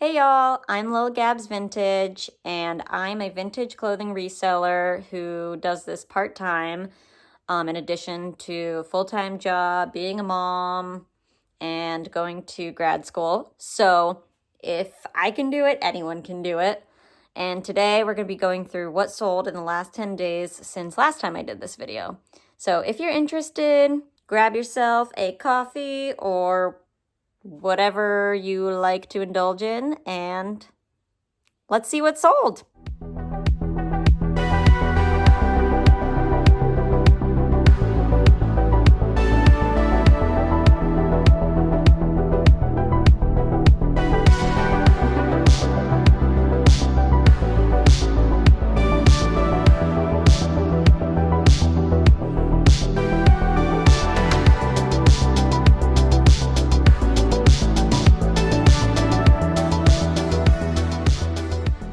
Hey y'all, I'm Lil Gabs Vintage, and I'm a vintage clothing reseller who does this part-time in addition to a full-time job, being a mom, and going to grad school. So if I can do it, anyone can do it. And today we're going to be going through what sold in the last 10 days since last time I did this video. So if you're interested, grab yourself a coffee or whatever you like to indulge in, and let's see what's sold.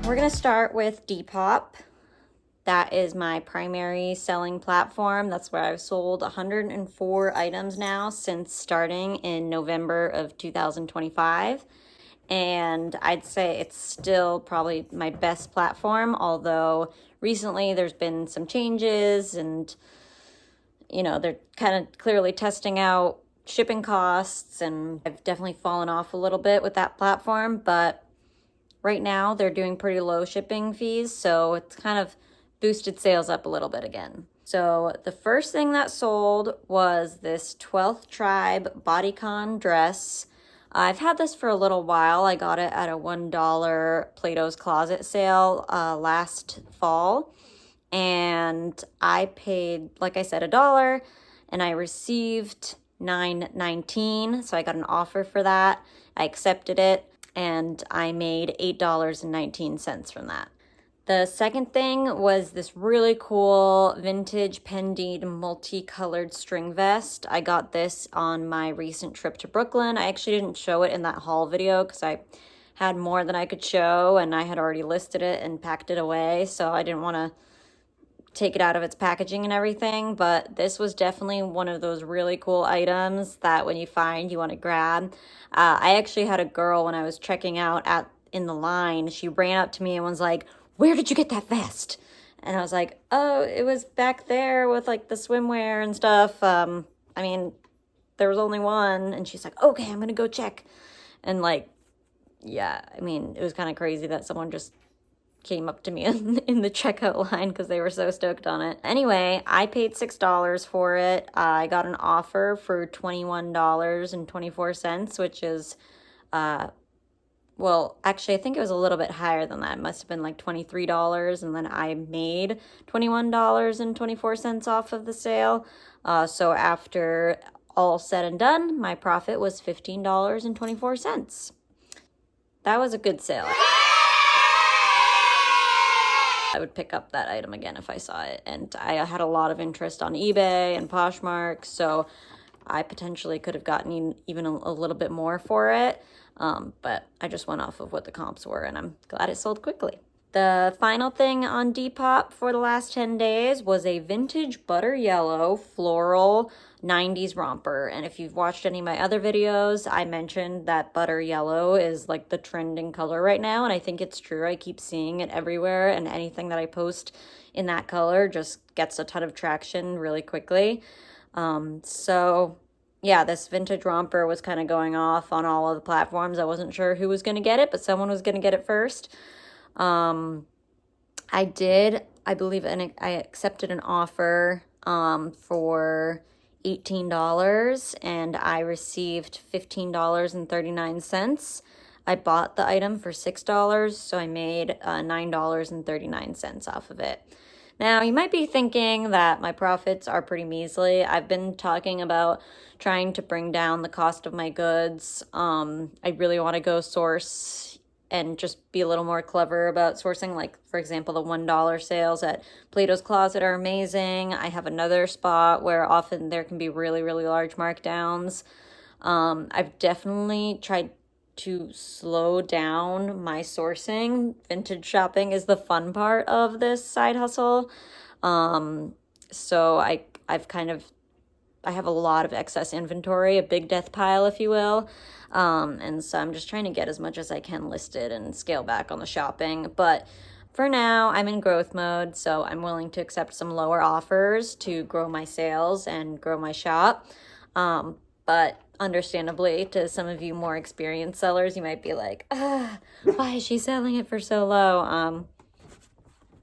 We're going to start with Depop. That is my primary selling platform. That's where I've sold 104 items now since starting in November of 2025. And I'd say it's still probably my best platform, although recently there's been some changes and, you know, they're kind of clearly testing out shipping costs, and I've definitely fallen off a little bit with that platform, but right now they're doing pretty low shipping fees, so it's kind of boosted sales up a little bit again. So the first thing that sold was this 12th Tribe bodycon dress. I've had this for a little while. I got it at a $1 Plato's Closet sale last fall, and I paid, like I said, $1, and I received $9.19, so I got an offer for that. I accepted it, and I made $8.19 from that. The second thing was this really cool vintage pendied multicolored string vest. I got this on my recent trip to Brooklyn. I actually didn't show it in that haul video because I had more than I could show, and I had already listed it and packed it away, so I didn't want to take it out of its packaging and everything, but this was definitely one of those really cool items that when you find, you want to grab. I actually had a girl when I was checking out in the line, she ran up to me and was like, "Where did you get that vest?" And I was like, "Oh, it was back there with like the swimwear and stuff. I mean, there was only one." And she's like, "Okay, I'm gonna go check." And like, yeah, I mean, it was kind of crazy that someone just came up to me in the checkout line because they were so stoked on it. Anyway, I paid $6 for it. I got an offer for $21.24, which is, well, actually, I think it was a little bit higher than that. It must have been like $23, and then I made $21.24 off of the sale. So after all said and done, my profit was $15.24. That was a good sale. I would pick up that item again if I saw it. And I had a lot of interest on eBay and Poshmark, so I potentially could have gotten even a little bit more for it. But I just went off of what the comps were, and I'm glad it sold quickly. The final thing on Depop for the last 10 days was a vintage butter yellow floral 90s romper. And if you've watched any of my other videos, I mentioned that butter yellow is like the trending color right now. And I think it's true. I keep seeing it everywhere, and anything that I post in that color just gets a ton of traction really quickly. So yeah, this vintage romper was kind of going off on all of the platforms. I wasn't sure who was going to get it, but someone was going to get it first. I did, I believe, and I accepted an offer for $18, and I received $15.39. I bought the item for $6, so I made $9.39 off of it. Now, you might be thinking that my profits are pretty measly. I've been talking about trying to bring down the cost of my goods. I really want to go source and just be a little more clever about sourcing. Like, for example, the $1 sales at Plato's Closet are amazing. I have another spot where often there can be really, really large markdowns. I've definitely tried to slow down my sourcing. Vintage shopping is the fun part of this side hustle. So I've kind of I have a lot of excess inventory, a big death pile, if you will. And so I'm just trying to get as much as I can listed and scale back on the shopping. But for now, I'm in growth mode, so I'm willing to accept some lower offers to grow my sales and grow my shop. But understandably, to some of you more experienced sellers, you might be like, why is she selling it for so low?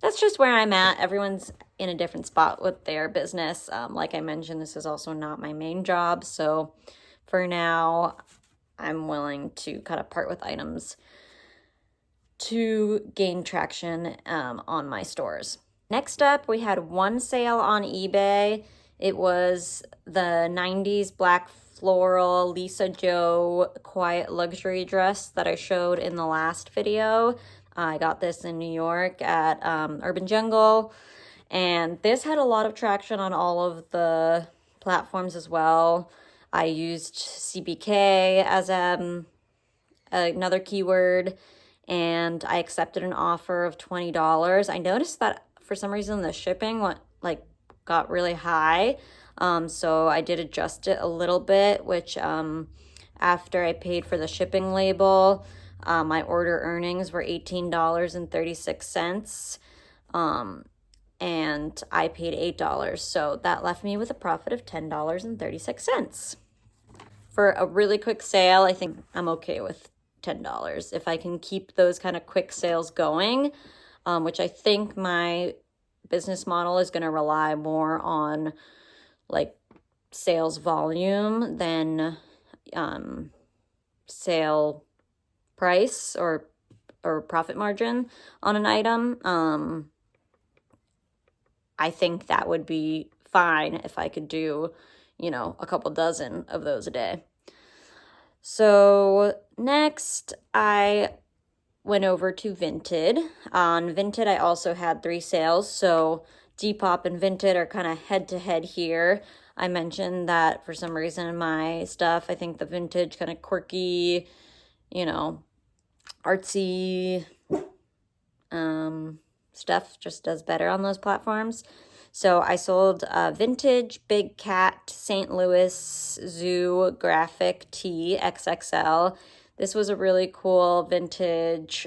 That's just where I'm at. Everyone's in a different spot with their business. Like I mentioned, this is also not my main job. So for now, I'm willing to kind of part with items to gain traction on my stores. Next up, we had one sale on eBay. It was the 90s black floral Lisa Joe quiet luxury dress that I showed in the last video. I got this in New York at Urban Jungle, and this had a lot of traction on all of the platforms as well. I used CBK as another keyword, and I accepted an offer of $20. I noticed that for some reason the shipping got really high, so I did adjust it a little bit, which after I paid for the shipping label, my order earnings were $18.36, and I paid $8, so that left me with a profit of $10.36. For a really quick sale, I think I'm okay with $10. If I can keep those kind of quick sales going, which I think my business model is going to rely more on like sales volume than sale price or profit margin on an item. I think that would be fine if I could do, a couple dozen of those a day. So next, I went over to Vinted. On Vinted, I also had 3 sales. So Depop and Vinted are kind of head to head here. I mentioned that for some reason in my stuff, I think the vintage kind of quirky, artsy stuff just does better on those platforms. So I sold a vintage Big Cat St. Louis Zoo graphic tee XXL. This was a really cool vintage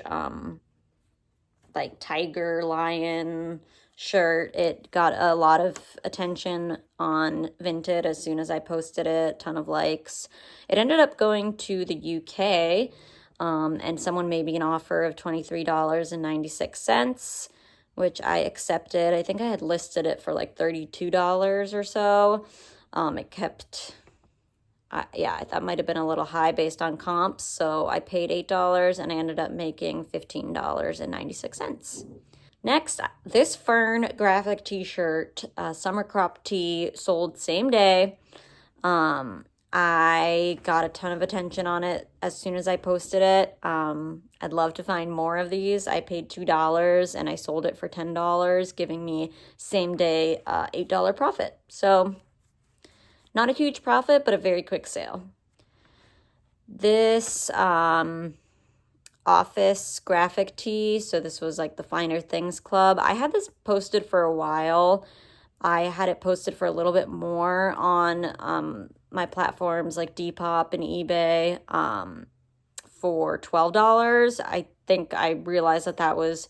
tiger lion shirt. It got a lot of attention on Vinted as soon as I posted it, ton of likes. It ended up going to the UK, and someone made me an offer of $23.96, which I accepted. I think I had listed it for like $32 or so. It kept, that might have been a little high based on comps, so I paid $8 and I ended up making $15.96. Next, this Fern graphic t-shirt, summer crop tee, sold same day. I got a ton of attention on it as soon as I posted it. I'd love to find more of these. I paid $2 and I sold it for $10, giving me same day $8 profit. So not a huge profit, but a very quick sale. This office graphic tee, so this was like the Finer Things Club. I had this posted for a while. I had it posted for a little bit more on my platforms like Depop and eBay for $12. I think I realized that was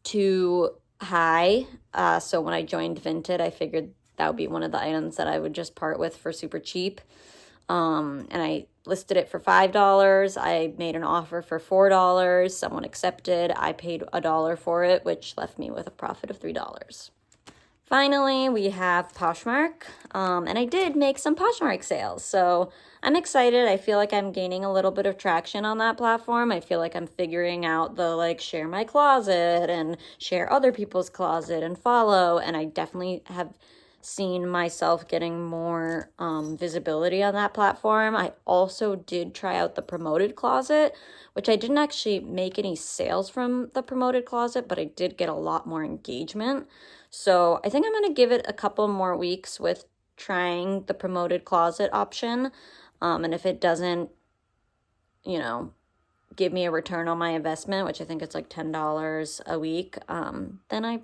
too high. So when I joined Vinted, I figured that would be one of the items that I would just part with for super cheap. And I listed it for $5. I made an offer for $4. Someone accepted. I paid $1 for it, which left me with a profit of $3. Finally, we have Poshmark, and I did make some Poshmark sales, so I'm excited. I feel like I'm gaining a little bit of traction on that platform. I feel like I'm figuring out the share my closet and share other people's closet and follow, and I definitely have seen myself getting more visibility on that platform. I also did try out the promoted closet, which I didn't actually make any sales from the promoted closet, but I did get a lot more engagement. So I think I'm going to give it a couple more weeks with trying the promoted closet option. And if it doesn't, give me a return on my investment, which I think it's like $10 a week, then I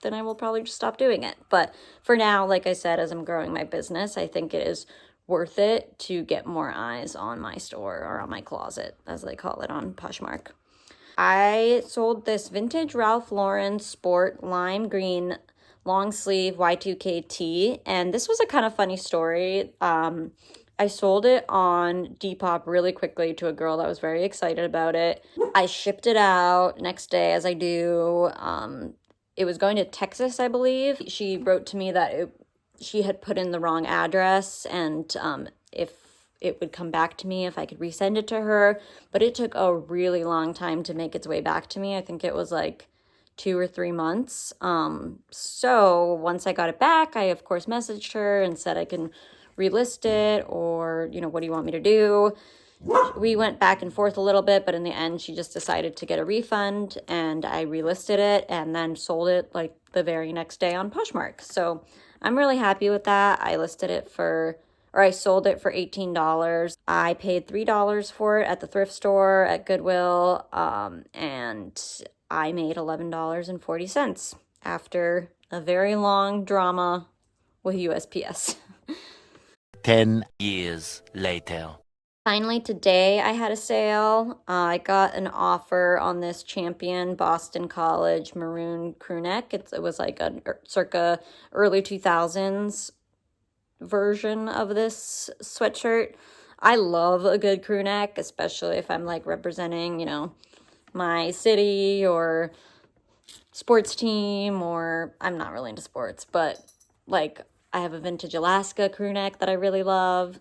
then I will probably just stop doing it. But for now, like I said, as I'm growing my business, I think it is worth it to get more eyes on my store, or on my closet, as they call it on Poshmark. I sold this vintage Ralph Lauren sport lime green long sleeve Y2K tee, and this was a kind of funny story. I sold it on Depop really quickly to a girl that was very excited about it. I shipped it out next day, as I do. It was going to Texas, I believe. She wrote to me that she had put in the wrong address, and if it would come back to me, if I could resend it to her. But it took a really long time to make its way back to me. I think it was like 2 or 3 months. So once I got it back, I of course messaged her and said I can relist it, or, you know, what do you want me to do? We went back and forth a little bit, but in the end, she just decided to get a refund, and I relisted it and then sold it like the very next day on Poshmark. So I'm really happy with that. I sold it for $18. I paid $3 for it at the thrift store at Goodwill, and I made $11.40 after a very long drama with USPS. 10 years later. Finally, today I had a sale. I got an offer on this Champion Boston College maroon crew neck. It was like a circa early 2000s version of this sweatshirt. I love a good crew neck, especially if I'm like representing, you know, my city or sports team, or I'm not really into sports, but like I have a vintage Alaska crew neck that I really love.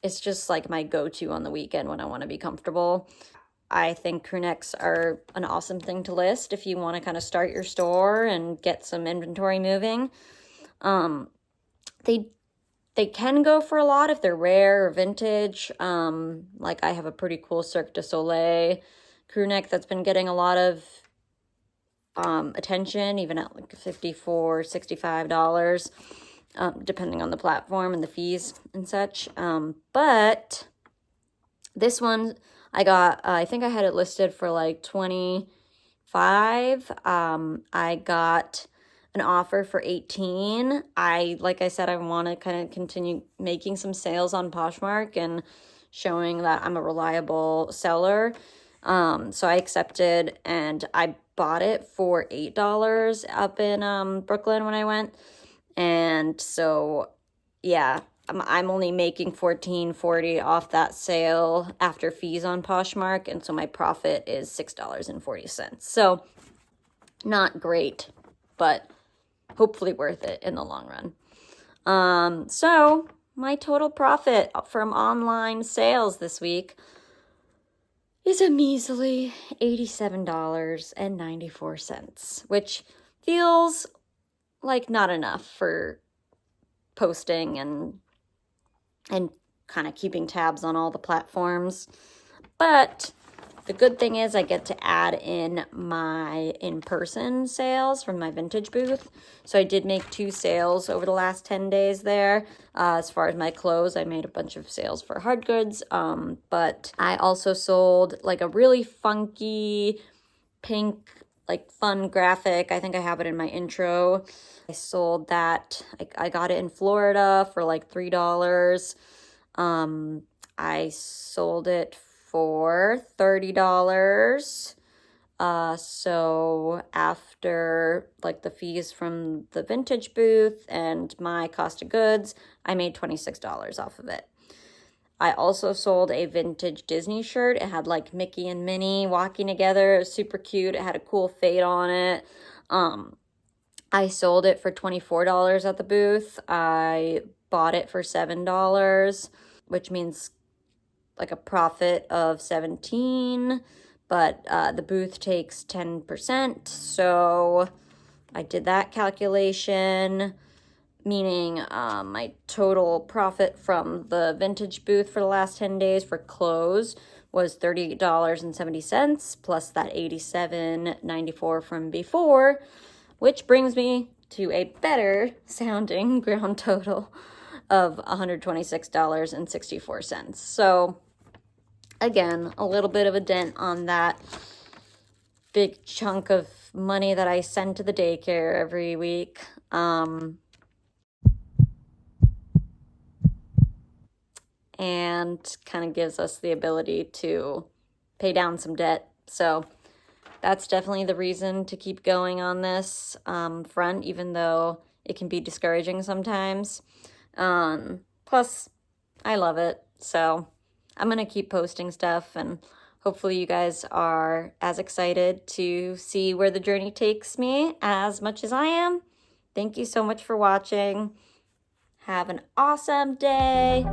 It's just like my go-to on the weekend when I want to be comfortable. I think crew necks are an awesome thing to list if you want to kind of start your store and get some inventory moving. They can go for a lot if they're rare or vintage. Like I have a pretty cool Cirque du Soleil crew neck that's been getting a lot of attention, even at like $54, $65, depending on the platform and the fees and such. But this one I got, I think I had it listed for like $25. I got an offer for $18. Like I said, I want to kind of continue making some sales on Poshmark and showing that I'm a reliable seller. So I accepted, and I bought it for $8 up in Brooklyn when I went. And so, yeah, I'm only making $14.40 off that sale after fees on Poshmark, and so my profit is $6.40. So not great, but hopefully worth it in the long run. So my total profit from online sales this week is a measly $87.94, which feels like not enough for posting and kind of keeping tabs on all the platforms. But the good thing is I get to add in my in-person sales from my vintage booth. So I did make 2 sales over the last 10 days there. As far as my clothes, I made a bunch of sales for hard goods. But I also sold like a really funky pink, like fun graphic. I think I have it in my intro. I sold that. I got it in Florida for like $3. I sold it for $30. So after like the fees from the vintage booth and my cost of goods, I made $26 off of it. I also sold a vintage Disney shirt. It had like Mickey and Minnie walking together. It was super cute. It had a cool fade on it. I sold it for $24 at the booth. I bought it for $7, which means like a profit of $17, but the booth takes 10%. So I did that calculation, meaning my total profit from the vintage booth for the last 10 days for clothes was $38.70 plus that $87.94 from before, which brings me to a better sounding ground total of $126.64. So again, a little bit of a dent on that big chunk of money that I send to the daycare every week. And kind of gives us the ability to pay down some debt. So that's definitely the reason to keep going on this front, even though it can be discouraging sometimes. Plus, I love it. So I'm going to keep posting stuff, and hopefully you guys are as excited to see where the journey takes me as much as I am. Thank you so much for watching. Have an awesome day.